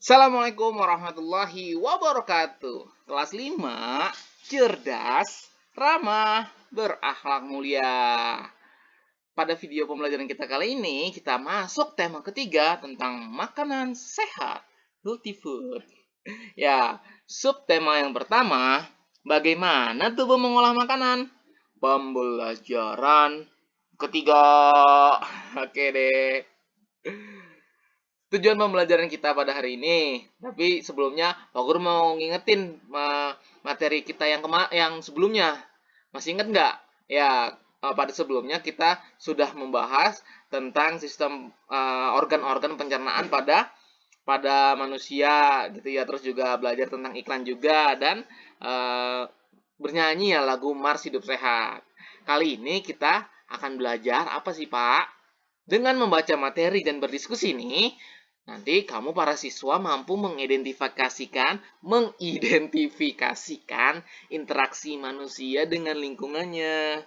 Assalamualaikum warahmatullahi wabarakatuh. Kelas 5, cerdas, ramah, berakhlak mulia. Pada video pembelajaran kita kali ini, kita masuk tema ketiga tentang makanan sehat, healthy food. Ya, subtema yang pertama, bagaimana tubuh mengolah makanan? Pembelajaran ketiga. Oke deh. Tujuan pembelajaran kita pada hari ini. Tapi sebelumnya, Pak Guru mau ngingetin materi kita yang sebelumnya. Masih ingat nggak? Ya, pada sebelumnya kita sudah membahas tentang sistem organ-organ pencernaan pada manusia gitu ya. Terus juga belajar tentang iklan juga dan bernyanyi ya lagu Mars Hidup Sehat. Kali ini kita akan belajar apa sih, Pak? Dengan membaca materi dan berdiskusi nih, nanti kamu para siswa mampu mengidentifikasikan interaksi manusia dengan lingkungannya.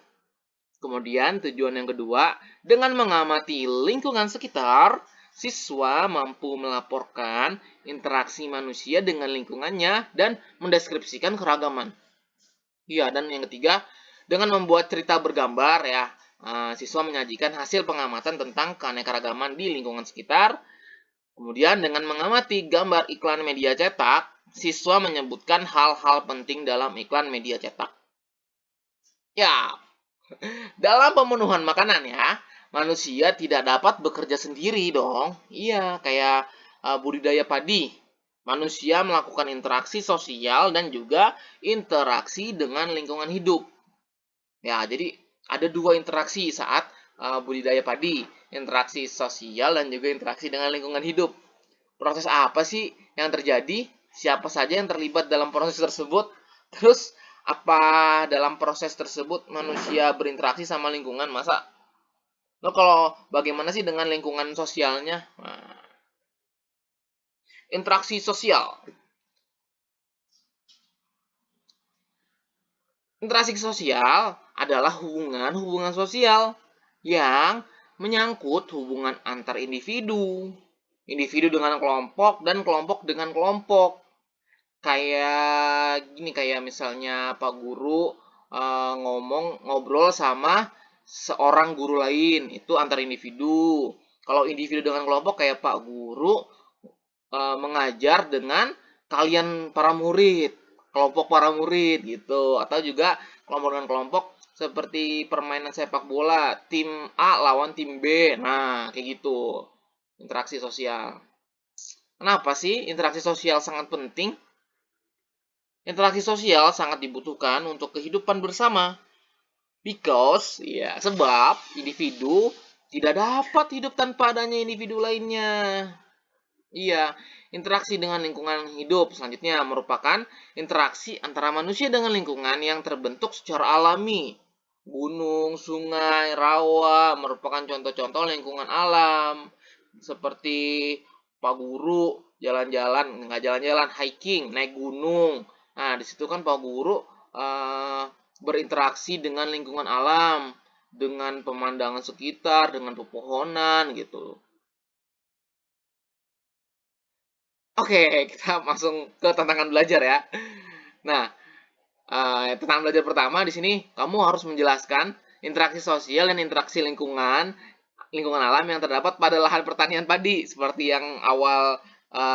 Kemudian tujuan yang kedua, dengan mengamati lingkungan sekitar, siswa mampu melaporkan interaksi manusia dengan lingkungannya dan mendeskripsikan keragaman. Iya, dan yang ketiga, dengan membuat cerita bergambar ya, siswa menyajikan hasil pengamatan tentang keanekaragaman di lingkungan sekitar. Kemudian dengan mengamati gambar iklan media cetak, siswa menyebutkan hal-hal penting dalam iklan media cetak. Ya, dalam pemenuhan makanan ya, manusia tidak dapat bekerja sendiri dong. Iya, kayak budidaya padi. Manusia melakukan interaksi sosial dan juga interaksi dengan lingkungan hidup. Ya, jadi ada dua interaksi saat budidaya padi, interaksi sosial dan juga interaksi dengan lingkungan hidup. Proses apa sih yang terjadi? Siapa saja yang terlibat dalam proses tersebut? Terus apa dalam proses tersebut manusia berinteraksi sama lingkungan? Masa lo kalau bagaimana sih dengan lingkungan sosialnya? Nah, interaksi sosial. Interaksi sosial adalah hubungan sosial yang menyangkut hubungan antar individu, individu dengan kelompok dan kelompok dengan kelompok. Kayak gini, kayak misalnya Pak Guru ngobrol sama seorang guru lain, itu antar individu. Kalau individu dengan kelompok kayak Pak Guru mengajar dengan kalian para murid, kelompok para murid gitu, atau juga kelompok dengan kelompok seperti permainan sepak bola, tim A lawan tim B. Nah, kayak gitu. Interaksi sosial. Kenapa sih interaksi sosial sangat penting? Interaksi sosial sangat dibutuhkan untuk kehidupan bersama. Because, ya, sebab individu tidak dapat hidup tanpa adanya individu lainnya. Iya, interaksi dengan lingkungan hidup selanjutnya merupakan interaksi antara manusia dengan lingkungan yang terbentuk secara alami. Gunung, sungai, rawa merupakan contoh-contoh lingkungan alam. Seperti Pak Guru jalan-jalan, nggak jalan-jalan, hiking, naik gunung. Nah, di situ kan Pak Guru berinteraksi dengan lingkungan alam, dengan pemandangan sekitar, dengan pepohonan gitu. Oke, kita langsung ke tantangan belajar ya. Nah, tantangan belajar pertama di sini kamu harus menjelaskan interaksi sosial dan interaksi lingkungan alam yang terdapat pada lahan pertanian padi, seperti yang awal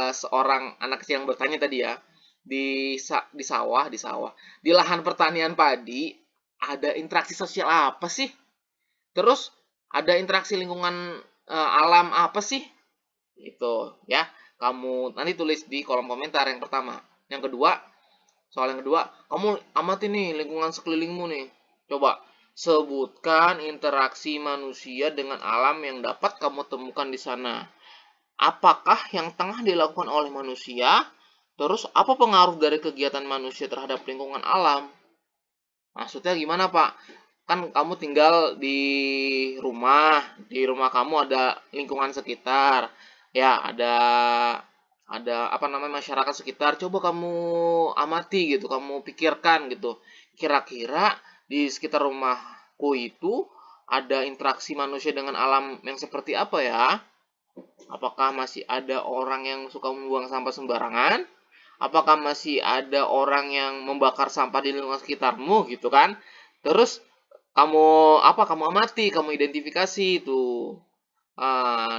seorang anak kecil yang bertanya tadi ya. Di sawah. Di lahan pertanian padi ada interaksi sosial apa sih? Terus ada interaksi lingkungan alam apa sih? Itu ya. Kamu nanti tulis di kolom komentar yang pertama. Yang kedua, soal yang kedua, kamu amati nih lingkungan sekelilingmu nih. Coba sebutkan interaksi manusia dengan alam yang dapat kamu temukan di sana. Apakah yang tengah dilakukan oleh manusia? Terus apa pengaruh dari kegiatan manusia terhadap lingkungan alam? Maksudnya gimana, Pak? Kan kamu tinggal di rumah kamu ada lingkungan sekitar. Ya, ada apa namanya masyarakat sekitar. Coba kamu amati gitu, kamu pikirkan gitu. Kira-kira di sekitar rumahku itu ada interaksi manusia dengan alam yang seperti apa ya? Apakah masih ada orang yang suka membuang sampah sembarangan? Apakah masih ada orang yang membakar sampah di lingkungan sekitarmu gitu kan? Terus kamu amati, kamu identifikasi itu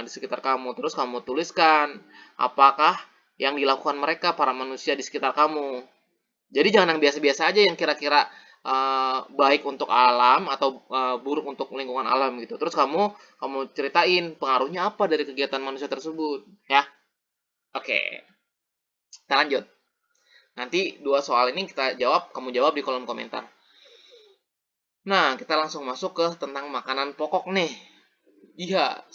di sekitar kamu. Terus kamu tuliskan apakah yang dilakukan mereka, para manusia di sekitar kamu. Jadi jangan yang biasa-biasa aja yang kira-kira baik untuk alam atau buruk untuk lingkungan alam gitu. Terus kamu ceritain pengaruhnya apa dari kegiatan manusia tersebut, ya. Oke, kita lanjut. Nanti dua soal ini kamu jawab di kolom komentar. Nah, kita langsung masuk ke tentang makanan pokok nih. Iya,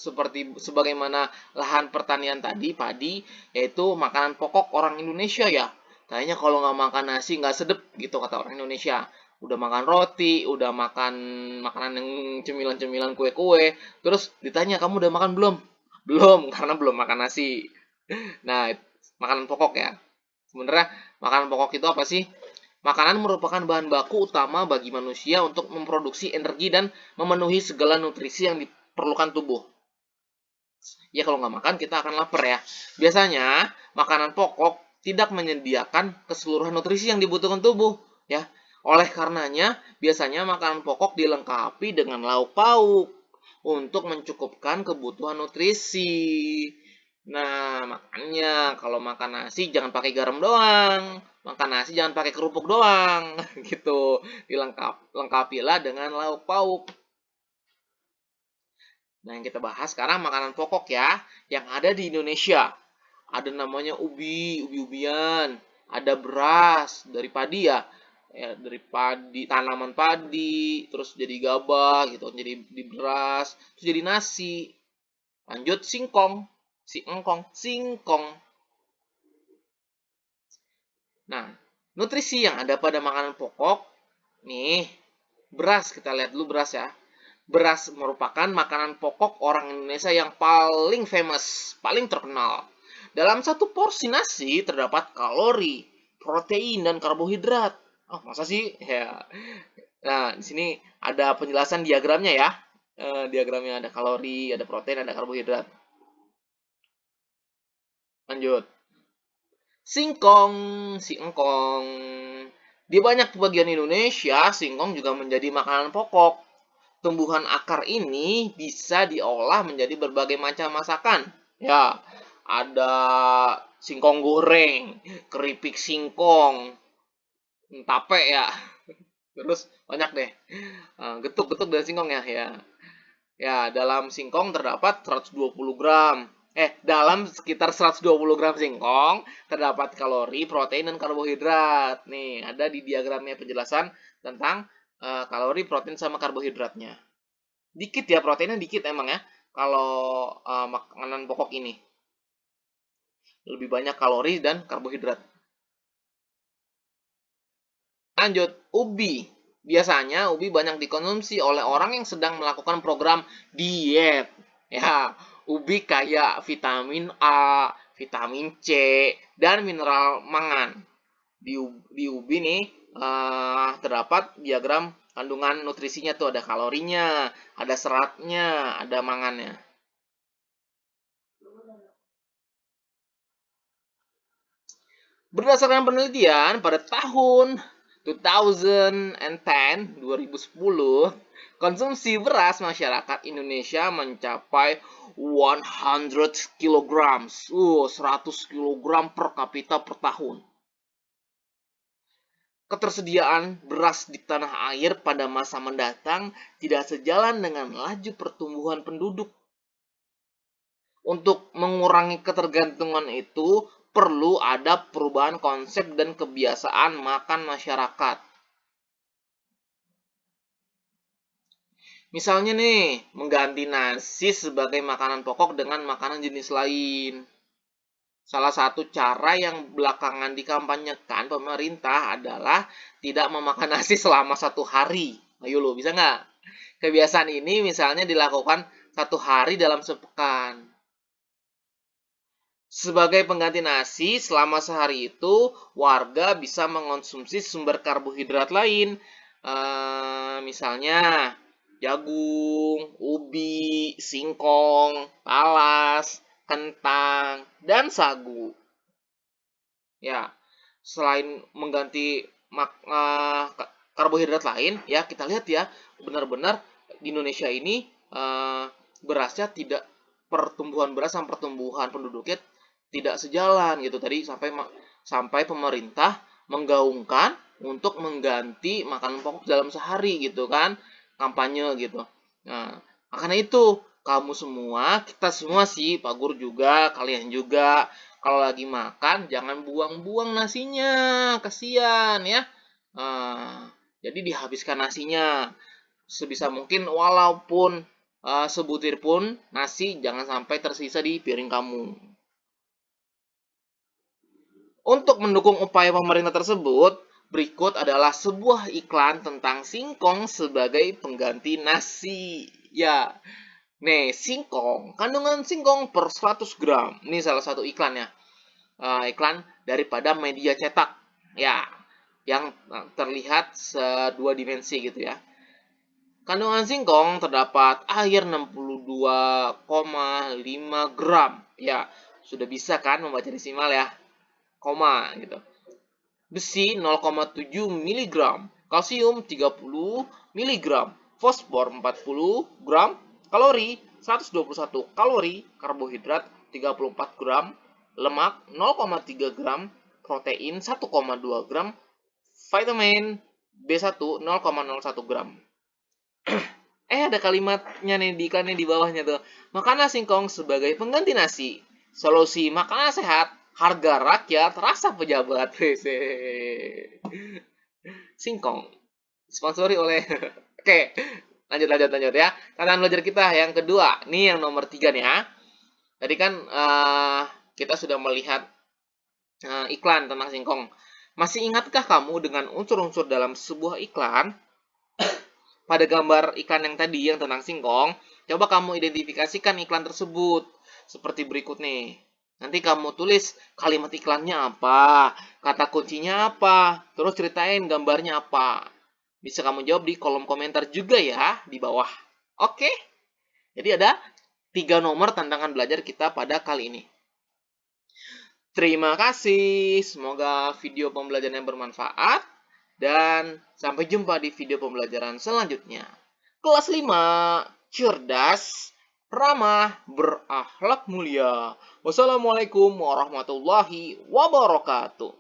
sebagaimana lahan pertanian tadi, padi, yaitu makanan pokok orang Indonesia ya. Kayaknya kalau nggak makan nasi nggak sedep gitu kata orang Indonesia. Udah makan roti, udah makan makanan yang cemilan-cemilan kue-kue, terus ditanya kamu udah makan belum? Belum, karena belum makan nasi. Nah, makanan pokok ya. Sebenarnya makanan pokok itu apa sih? Makanan merupakan bahan baku utama bagi manusia untuk memproduksi energi dan memenuhi segala nutrisi yang diperlukan tubuh. Ya kalau nggak makan kita akan lapar ya. Biasanya makanan pokok tidak menyediakan keseluruhan nutrisi yang dibutuhkan tubuh ya. Oleh karenanya biasanya makanan pokok dilengkapi dengan lauk pauk untuk mencukupkan kebutuhan nutrisi. Nah, makanya kalau makan nasi jangan pakai garam doang. Makan nasi jangan pakai kerupuk doang. Gitu. Lengkapilah dengan lauk pauk. Nah, yang kita bahas sekarang makanan pokok ya, yang ada di Indonesia. Ada namanya ubi-ubian, ada beras dari padi ya, dari padi, tanaman padi, terus jadi gabah gitu, jadi di beras, terus jadi nasi. Lanjut singkong. Nah, nutrisi yang ada pada makanan pokok, nih, beras, kita lihat dulu beras ya. Beras merupakan makanan pokok orang Indonesia yang paling famous, paling terkenal. Dalam satu porsi nasi terdapat kalori, protein, dan karbohidrat. Oh, masa sih? Ya. Nah, di sini ada penjelasan diagramnya ya. Diagramnya ada kalori, ada protein, ada karbohidrat. Lanjut. Singkong. Di banyak bagian Indonesia, singkong juga menjadi makanan pokok. Tumbuhan akar ini bisa diolah menjadi berbagai macam masakan. Ya, ada singkong goreng, keripik singkong, tape ya. Terus banyak deh. Getuk-getuk dari singkong ya, ya. Ya, dalam singkong terdapat 120 gram. Dalam sekitar 120 gram singkong terdapat kalori, protein, dan karbohidrat. Nih, ada di diagramnya penjelasan tentang kalori, protein, sama karbohidratnya. Dikit ya, proteinnya dikit emang ya. Kalau makanan pokok ini. Lebih banyak kalori dan karbohidrat. Lanjut, ubi. Biasanya ubi banyak dikonsumsi oleh orang yang sedang melakukan program diet. Ya, ubi kaya vitamin A, vitamin C, dan mineral mangan. Di ubi nih terdapat diagram kandungan nutrisinya tuh, ada kalorinya, ada seratnya, ada mangannya. Berdasarkan penelitian pada tahun 2010, konsumsi beras masyarakat Indonesia mencapai 100 kg. 100 kg per kapita per tahun. Ketersediaan beras di tanah air pada masa mendatang tidak sejalan dengan laju pertumbuhan penduduk. Untuk mengurangi ketergantungan itu, perlu ada perubahan konsep dan kebiasaan makan masyarakat. Misalnya nih, mengganti nasi sebagai makanan pokok dengan makanan jenis lain. Salah satu cara yang belakangan dikampanyekan pemerintah adalah tidak memakan nasi selama 1 hari. Ayo lo, bisa nggak? Kebiasaan ini misalnya dilakukan 1 hari dalam sepekan. Sebagai pengganti nasi, selama sehari itu warga bisa mengonsumsi sumber karbohidrat lain. Misalnya jagung, ubi, singkong, talas, kentang, dan sagu. Ya, selain mengganti karbohidrat lain, ya kita lihat ya, benar-benar di Indonesia ini berasnya tidak, pertumbuhan beras sama pertumbuhan penduduknya tidak sejalan gitu. Tadi sampai pemerintah menggaungkan untuk mengganti makanan pokok dalam sehari gitu kan, kampanye gitu. Nah, makanya itu kamu semua, kita semua sih, Pak Guru juga, kalian juga, kalau lagi makan jangan buang-buang nasinya, kasihan ya. Jadi dihabiskan nasinya sebisa mungkin, walaupun sebutir pun nasi jangan sampai tersisa di piring kamu. Untuk mendukung upaya pemerintah tersebut, berikut adalah sebuah iklan tentang singkong sebagai pengganti nasi. Ya, nih singkong, kandungan singkong per 100 gram. Ini salah satu iklan ya. Iklan daripada media cetak. Ya, yang terlihat dua dimensi gitu ya. Kandungan singkong terdapat air 62,5 gram. Ya, sudah bisa kan membaca desimal ya. Koma gitu. Besi 0,7 mg, kalsium 30 mg, fosfor 40 gram, kalori 121 kalori, karbohidrat 34 gram, lemak 0,3 gram, protein 1,2 gram, vitamin B1 0,01 gram. Ada kalimatnya nih di iklannya di bawahnya tuh. Makanlah singkong sebagai pengganti nasi. Solusi makanan sehat, harga rakyat, rasa pejabat. Singkong. Sponsori oleh. Oke, lanjut ya. Tantangan belajar kita yang kedua. Nih yang nomor 3 nih ya. Tadi kan kita sudah melihat iklan tentang singkong. Masih ingatkah kamu dengan unsur-unsur dalam sebuah iklan? Pada gambar iklan yang tadi yang tentang singkong, coba kamu identifikasikan iklan tersebut seperti berikut nih. Nanti kamu tulis kalimat iklannya apa, kata kuncinya apa, terus ceritain gambarnya apa. Bisa kamu jawab di kolom komentar juga ya di bawah. Oke? Jadi ada 3 nomor tantangan belajar kita pada kali ini. Terima kasih. Semoga video pembelajarannya bermanfaat. Dan sampai jumpa di video pembelajaran selanjutnya. Kelas 5, cerdas, ramah, berakhlak mulia. Wassalamualaikum warahmatullahi wabarakatuh.